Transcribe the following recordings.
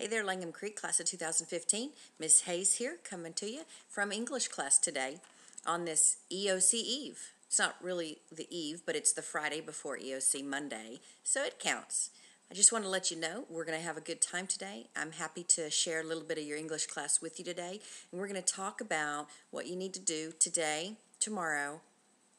Hey there, Langham Creek, class of 2015. Ms. Hayes here, coming to you from English class today on this EOC Eve. It's not really the eve, but it's the Friday before EOC Monday, so it counts. I just want to let you know we're going to have a good time today. I'm happy to share a little bit of your English class with you today, and we're going to talk about what you need to do today, tomorrow,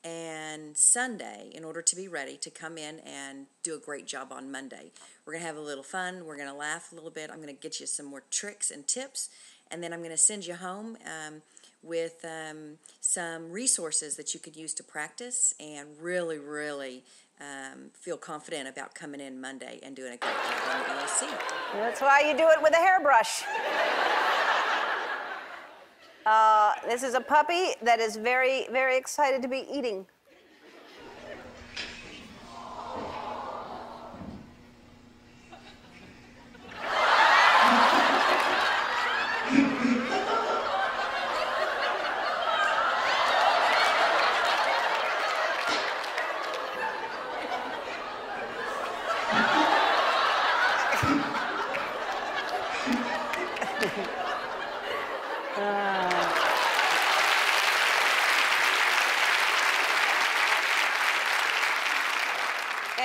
and Sunday in order to be ready to come in and do a great job on Monday. We're going to have a little fun. We're going to laugh a little bit. I'm going to get you some more tricks and tips, and then I'm going to send you home with some resources that you could use to practice and really feel confident about coming in Monday and doing a great job on the EOC. That's why you do it with a hairbrush. This is a puppy that is very, very excited to be eating.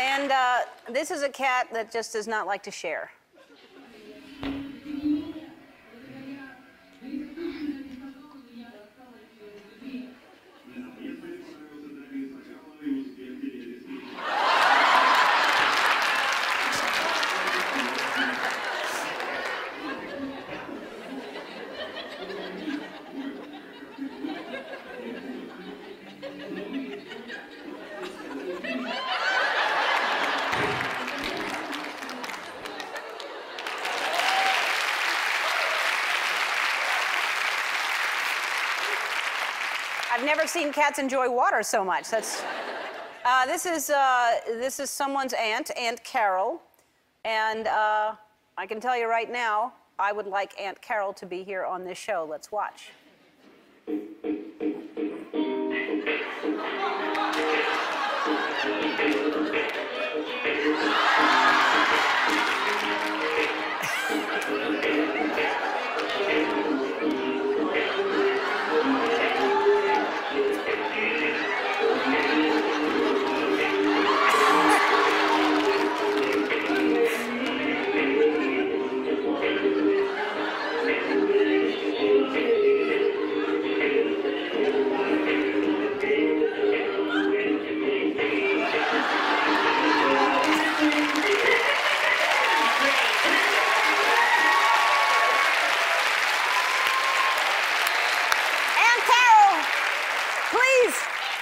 And this is a cat that just does not like to share. I've never seen cats enjoy water so much. That's, this is someone's aunt, Aunt Carol, and I can tell you right now, I would like Aunt Carol to be here on this show. Let's watch.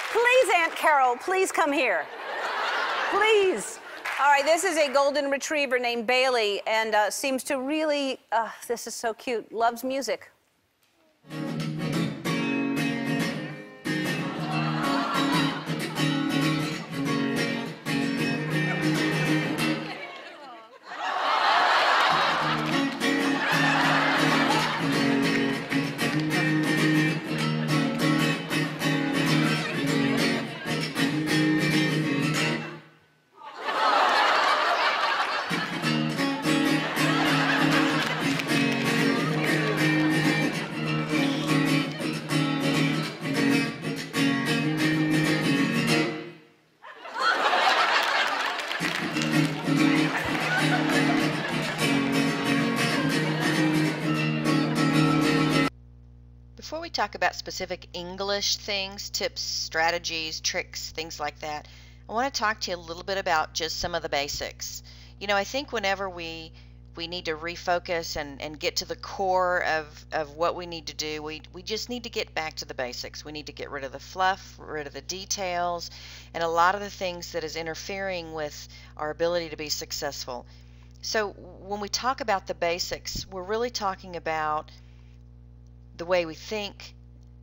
Please, Aunt Carol, please come here. Please. All right, this is a golden retriever named Bailey, and seems to really, this is so cute, loves music. Before we talk about specific English things, tips, strategies, tricks, things like that, I want to talk to you a little bit about just some of the basics. You know, I think whenever we need to refocus and get to the core of what we need to do, we just need to get back to the basics. We need to get rid of the fluff, rid of the details, and a lot of the things that is interfering with our ability to be successful. So when we talk about the basics, we're really talking about the way we think,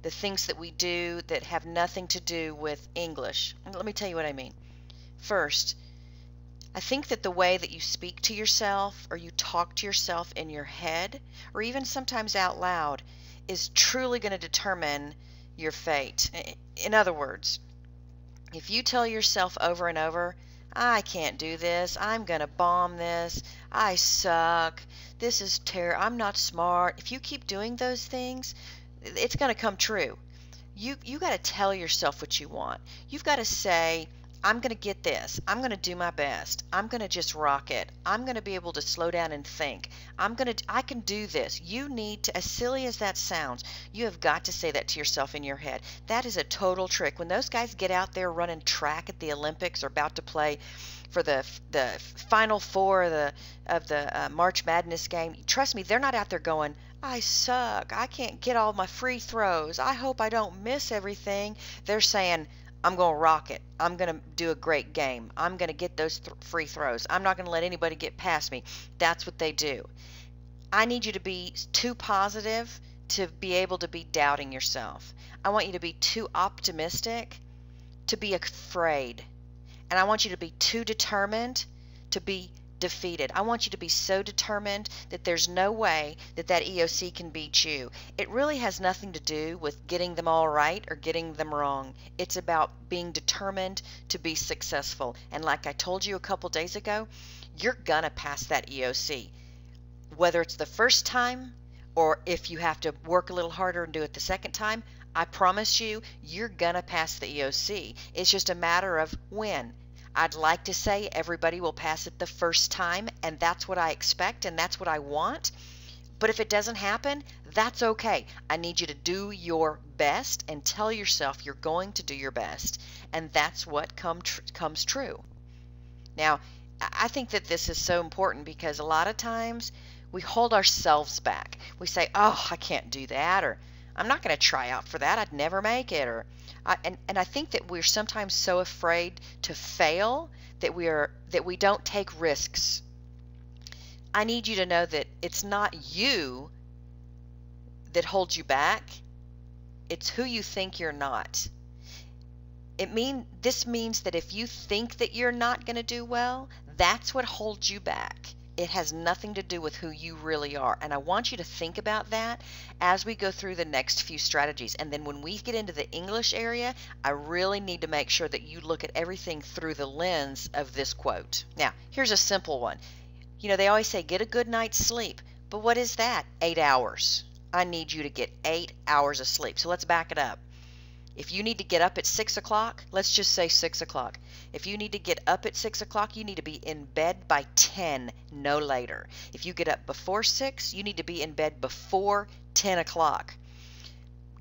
the things that we do that have nothing to do with English. And let me tell you what I mean. First, I think that the way that you speak to yourself or you talk to yourself in your head or even sometimes out loud is truly going to determine your fate. In other words, if you tell yourself over and over, I can't do this. I'm going to bomb this. I suck. This is terrible. I'm not smart. If you keep doing those things, it's going to come true. You got to tell yourself what you want. You've got to say, I'm going to get this. I'm going to do my best. I'm going to just rock it. I'm going to be able to slow down and think. I can do this. You need to, as silly as that sounds, you have got to say that to yourself in your head. That is a total trick. When those guys get out there running track at the Olympics or about to play for the Final Four of the March Madness game, trust me, they're not out there going, I suck. I can't get all my free throws. I hope I don't miss everything. They're saying, I'm going to rock it. I'm going to do a great game. I'm going to get those free throws. I'm not going to let anybody get past me. That's what they do. I need you to be too positive to be able to be doubting yourself. I want you to be too optimistic to be afraid. And I want you to be too determined to be defeated. I want you to be so determined that there's no way that EOC can beat you. It really has nothing to do with getting them all right or getting them wrong. It's about being determined to be successful. And like I told you a couple days ago, you're gonna pass that EOC. Whether it's the first time or if you have to work a little harder and do it the second time, I promise you, you're gonna pass the EOC. It's just a matter of when. I'd like to say everybody will pass it the first time, and that's what I expect and that's what I want. But if it doesn't happen, that's okay. I need you to do your best and tell yourself you're going to do your best, and that's what comes true. Now, I think that this is so important because a lot of times we hold ourselves back. We say, oh, I can't do that, or I'm not going to try out for that. I'd never make it, or and I think that we're sometimes so afraid to fail that we don't take risks. I need you to know that it's not you that holds you back. It's who you think you're not. This means that if you think that you're not going to do well, that's what holds you back. It has nothing to do with who you really are. And I want you to think about that as we go through the next few strategies. And then when we get into the English area, I really need to make sure that you look at everything through the lens of this quote. Now, here's a simple one. You know, they always say get a good night's sleep. But what is that? 8 hours. I need you to get 8 hours of sleep. So let's back it up. If you need to get up at 6 o'clock, let's just say 6 o'clock. If you need to get up at 6 o'clock, you need to be in bed by 10, no later. If you get up before 6, you need to be in bed before 10 o'clock.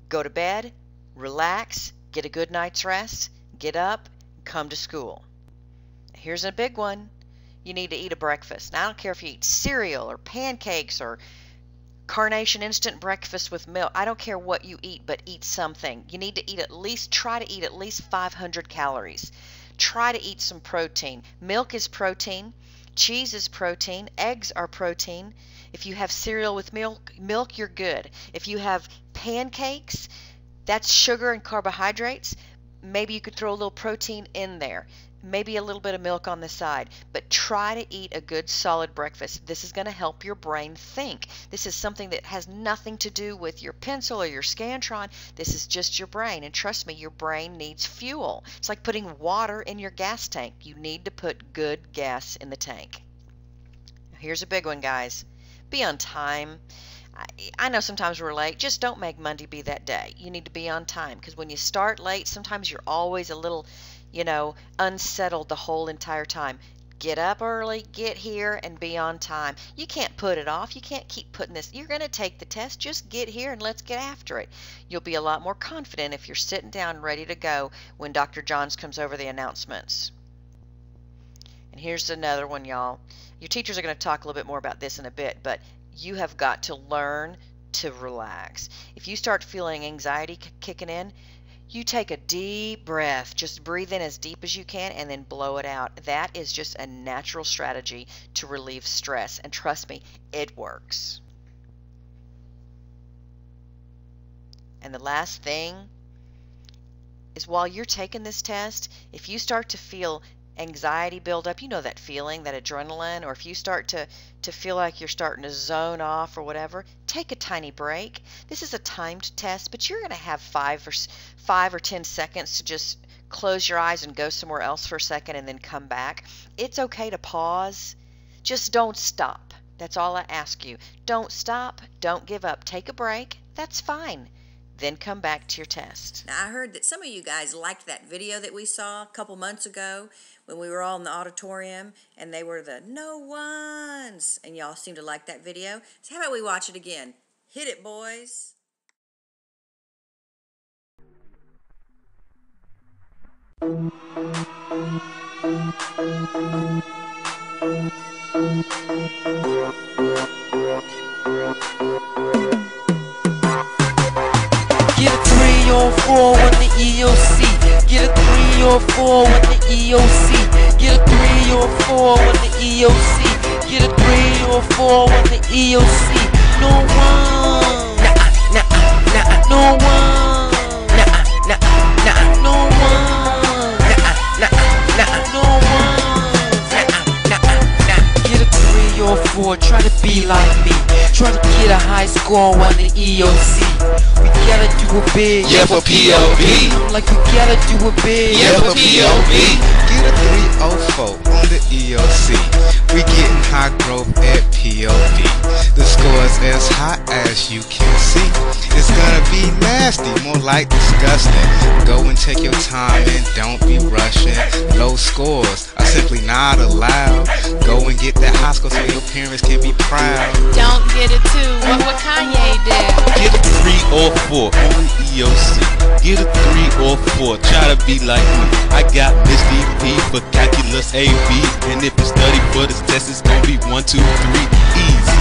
Go to bed, relax, get a good night's rest, get up, come to school. Here's a big one. You need to eat a breakfast. Now, I don't care if you eat cereal or pancakes or Carnation instant breakfast with milk. I don't care what you eat, but eat something. You need to try to eat at least 500 calories. Try to eat some protein. Milk is protein. Cheese is protein. Eggs are protein. If you have cereal with milk, you're good. If you have pancakes, that's sugar and carbohydrates. Maybe you could throw a little protein in there. Maybe a little bit of milk on the side, but try to eat a good solid breakfast. This is going to help your brain think. This is something that has nothing to do with your pencil or your Scantron. This is just your brain, and trust me, your brain needs fuel. It's like putting water in your gas tank. You need to put good gas in the tank. Here's a big one, guys. Be on time. I know sometimes we're late. Just don't make Monday be that day. You need to be on time, because when you start late, sometimes you're always a little unsettled the whole entire time. Get up early, get here, and be on time. You can't put it off. You can't keep putting this. You're going to take the test. Just get here and let's get after it. You'll be a lot more confident if you're sitting down ready to go when Dr. Johns comes over the announcements. And here's another one, y'all. Your teachers are going to talk a little bit more about this in a bit, but you have got to learn to relax. If you start feeling anxiety kicking in, you take a deep breath. Just breathe in as deep as you can and then blow it out. That is just a natural strategy to relieve stress. And trust me, it works. And the last thing is, while you're taking this test, if you start to feel anxiety build up, you know that feeling, that adrenaline, or if you start to feel like you're starting to zone off or whatever, take a tiny break. This is a timed test, but you're going to have 5 or 10 seconds to just close your eyes and go somewhere else for a second and then come back. It's okay to pause. Just don't stop. That's all I ask you. Don't stop. Don't give up. Take a break. That's fine. Then come back to your test. Now, I heard that some of you guys liked that video that we saw a couple months ago when we were all in the auditorium and they were the no ones. And y'all seem to like that video. So how about we watch it again? Hit it, boys. Get a 3 or 4 when the EOC. Get a 3 or 4 when the EOC. Get a 3 or 4 when the EOC. Get a 3 or 4 when the EOC. No one. No one. No one. No one. Get a 3 or 4. Try to be like me. Try to get a high score on the EOC. We gotta do it big. Yeah, for POV. Like we gotta do it big. Yeah, for POV. Get a 304 on the EOC. We getting high growth at POV. The score's as high as you can see. It's gonna be nasty, more like disgusting. Go and take your time and don't be rushing. Low scores are simply not allowed. Go and get that high score so your parents can be proud. Don't get it too. What Kanye did? Get a 3 or 4 on the EOC. Get a 3 or 4. Try to be like me. I got Mr. P for calculus AB. And if you study for this test, it's gonna be 1, 2, 3. Easy.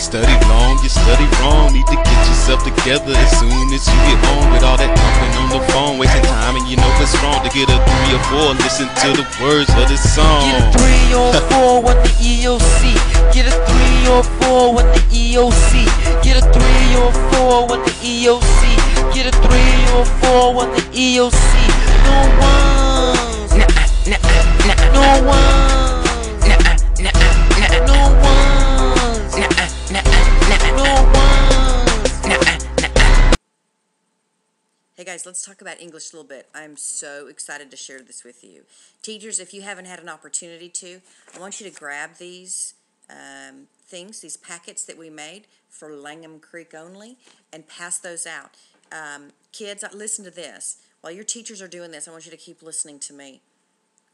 Study long, you study wrong. Need to get yourself together as soon as you get home. With all that talking on the phone, wasting time, and you know it's wrong. To get a 3 or 4, listen to the words of the song. Get a 3 or 4 when the EOC. Get a 3 or 4 when the EOC. Get a 3 or 4 when the EOC. Get a 3 or 4 when the EOC. No one's. No one's. No one's. No one's. Hey guys, let's talk about English a little bit. I'm so excited to share this with you. Teachers, if you haven't had an opportunity to, I want you to grab these these packets that we made for Langham Creek only, and pass those out. Kids, listen to this. While your teachers are doing this, I want you to keep listening to me.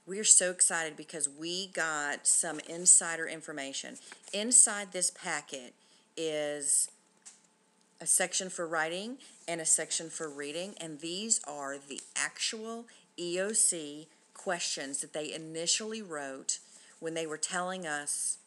We are so excited because we got some insider information. Inside this packet is a section for writing and a section for reading, and these are the actual EOC questions that they initially wrote when they were telling us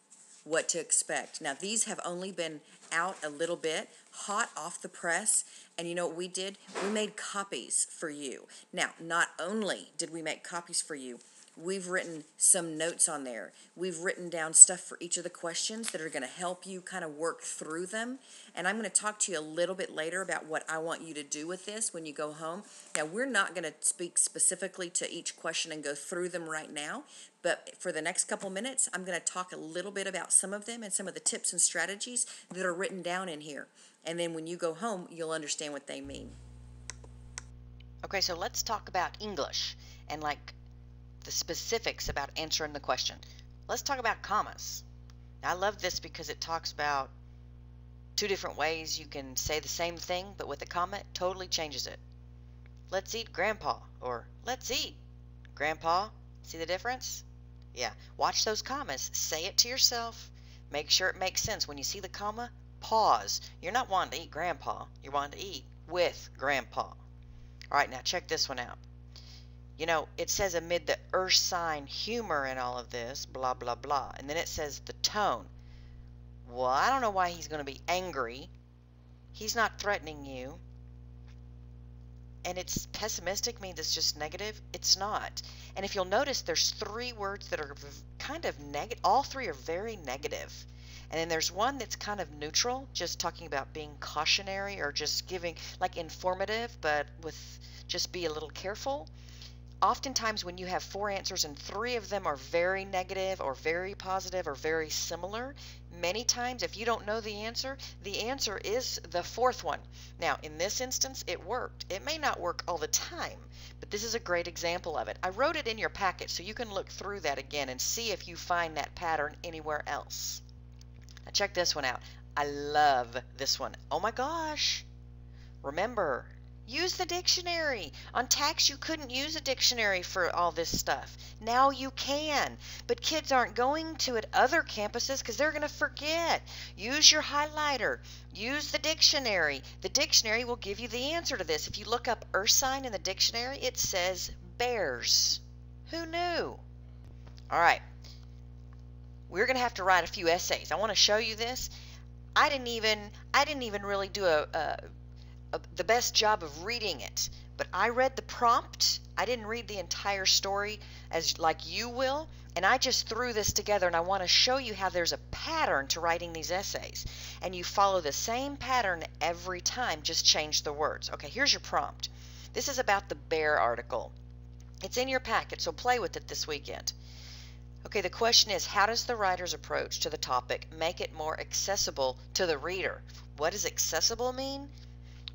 what to expect. Now, these have only been out a little bit, hot off the press, and you know what we did? We made copies for you. Now, not only did we make copies for you, we've written some notes on there. We've written down stuff for each of the questions that are going to help you kind of work through them. And I'm going to talk to you a little bit later about what I want you to do with this when you go home. Now, we're not going to speak specifically to each question and go through them right now. But for the next couple minutes, I'm going to talk a little bit about some of them and some of the tips and strategies that are written down in here. And then when you go home, you'll understand what they mean. Okay, so let's talk about English and like the specifics about answering the question. Let's talk about commas. Now, I love this because it talks about 2 different ways you can say the same thing, but with a comma, it totally changes it. Let's eat Grandpa, or let's eat Grandpa. See the difference? Yeah, watch those commas. Say it to yourself. Make sure it makes sense. When you see the comma, pause. You're not wanting to eat Grandpa. You're wanting to eat with Grandpa. All right, now check this one out. You know, it says amid the Ursine humor in all of this, blah, blah, blah. And then it says the tone. Well, I don't know why he's going to be angry. He's not threatening you. And it's pessimistic means it's just negative. It's not. And if you'll notice, there's 3 words that are kind of negative. All 3 are very negative. And then there's one that's kind of neutral, just talking about being cautionary or just giving, like informative, but with just be a little careful. oftentimes when you have 4 answers and 3 of them are very negative or very positive or very similar, many times if you don't know the answer is the 4th one. Now, in this instance, it worked. It may not work all the time, but this is a great example of it. I wrote it in your packet so you can look through that again and see if you find that pattern anywhere else. Now check this one out. I love this one. Oh my gosh. Remember, use the dictionary. On tax, you couldn't use a dictionary for all this stuff. Now you can. But kids aren't going to at other campuses because they're going to forget. Use your highlighter. Use the dictionary. The dictionary will give you the answer to this. If you look up ursine in the dictionary, it says bears. Who knew? All right. We're going to have to write a few essays. I want to show you this. I didn't even really do the best job of reading it, but I read the prompt. I didn't read the entire story as like you will, and I just threw this together, and I want to show you how there's a pattern to writing these essays, and you follow the same pattern every time, just change the words. Okay, here's your prompt. This is about the bear article. It's in your packet, so play with it this weekend. Okay, the question is, how does the writer's approach to the topic make it more accessible to the reader? What does accessible mean?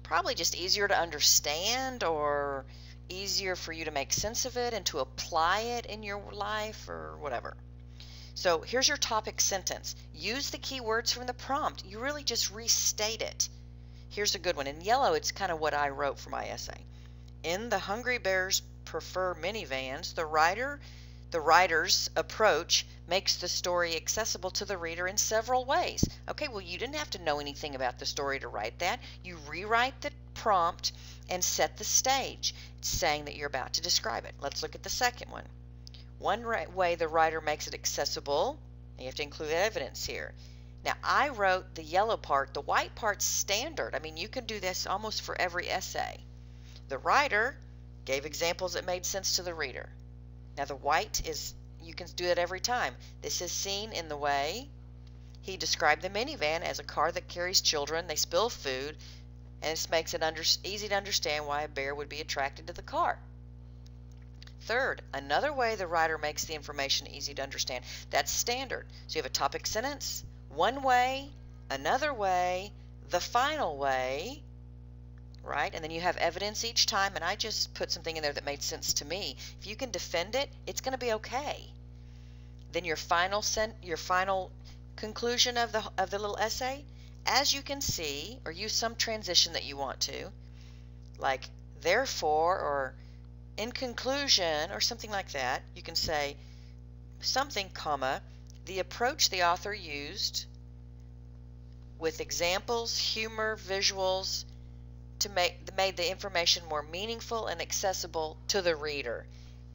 Probably just easier to understand or easier for you to make sense of it and to apply it in your life or whatever. So here's your topic sentence. Use the key words from the prompt. You really just restate it. Here's a good one. In yellow, it's kind of what I wrote for my essay. In The Hungry Bears Prefer Minivans, the writer's approach makes the story accessible to the reader in several ways. Okay, well, you didn't have to know anything about the story to write that. You rewrite the prompt and set the stage. It's saying that you're about to describe it. Let's look at the second one. One way the writer makes it accessible, you have to include evidence here. Now, I wrote the yellow part. The white part's standard. I mean, you can do this almost for every essay. The writer gave examples that made sense to the reader. Now the white is, you can do it every time. This is seen in the way he described the minivan as a car that carries children, they spill food, and this makes it easy to understand why a bear would be attracted to the car. Third, another way the writer makes the information easy to understand. That's standard. So you have a topic sentence, one way, another way, the final way, right? And then you have evidence each time, and I just put something in there that made sense to me. If you can defend it, it's going to be okay. Then your final conclusion of the little essay, as you can see, or use some transition that you want to, like therefore or in conclusion or something like that. You can say something, comma, the approach the author used with examples, humor, visuals, made the information more meaningful and accessible to the reader.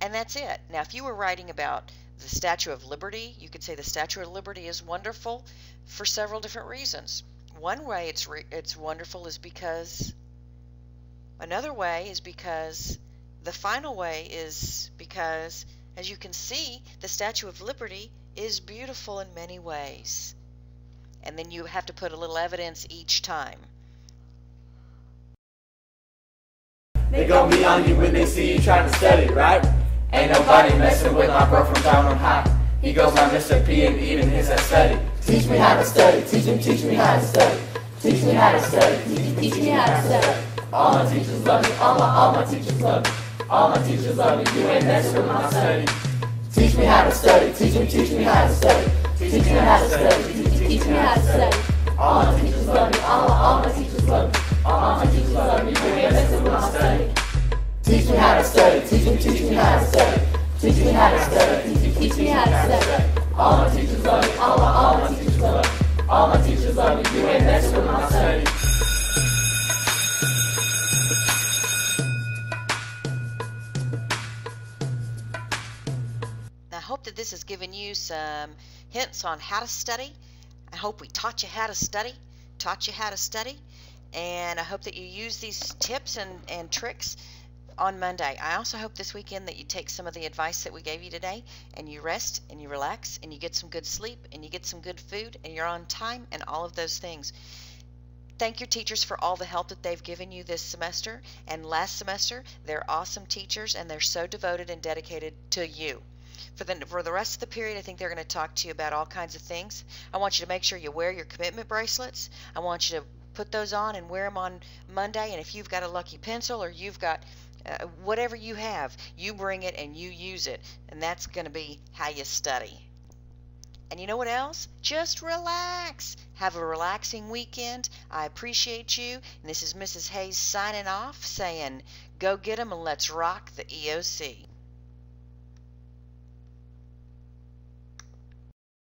And that's it. Now, if you were writing about the Statue of Liberty, you could say the Statue of Liberty is wonderful for several different reasons. One way it's wonderful is because, another way is because, the final way is because, as you can see, the Statue of Liberty is beautiful in many ways. And then you have to put a little evidence each time. They gon' be on you when they see you trying to study, right? Ain't nobody messing with my bro from down on high. He goes by Mr. P and even his study. Teach me how to study, teach me how to study. Teach me how to study, teach me how to study. All my teachers love me, all my teachers love me. All my teachers love me, you ain't messing with my study. Teach me how to study, teach me how to study. Teach me how to study, teach me how to study. All my teachers love me, all my teachers love me. All my teachers love me, you ain't messing with my study. Teach me how to study, teach me how to study. Teach me how to study, teach me how to study. All my teachers love me, all my teachers love me. All my teachers love me, you ain't messing with my study. Now, I hope that this has given you some hints on how to study. I hope we taught you how to study, and I hope that you use these tips and tricks on Monday. I also hope this weekend that you take some of the advice that we gave you today and you rest and you relax and you get some good sleep and you get some good food and you're on time and all of those things. Thank your teachers for all the help that they've given you this semester and last semester. They're awesome teachers, and they're so devoted and dedicated to you. For the rest of the period, I think they're going to talk to you about all kinds of things. I want you to make sure you wear your commitment bracelets. I want you to put those on and wear them on Monday. And if you've got a lucky pencil or you've got whatever you have, you bring it and you use it. And that's going to be how you study. And you know what else? Just relax. Have a relaxing weekend. I appreciate you. And this is Mrs. Hayes signing off, saying, go get 'em and let's rock the EOC.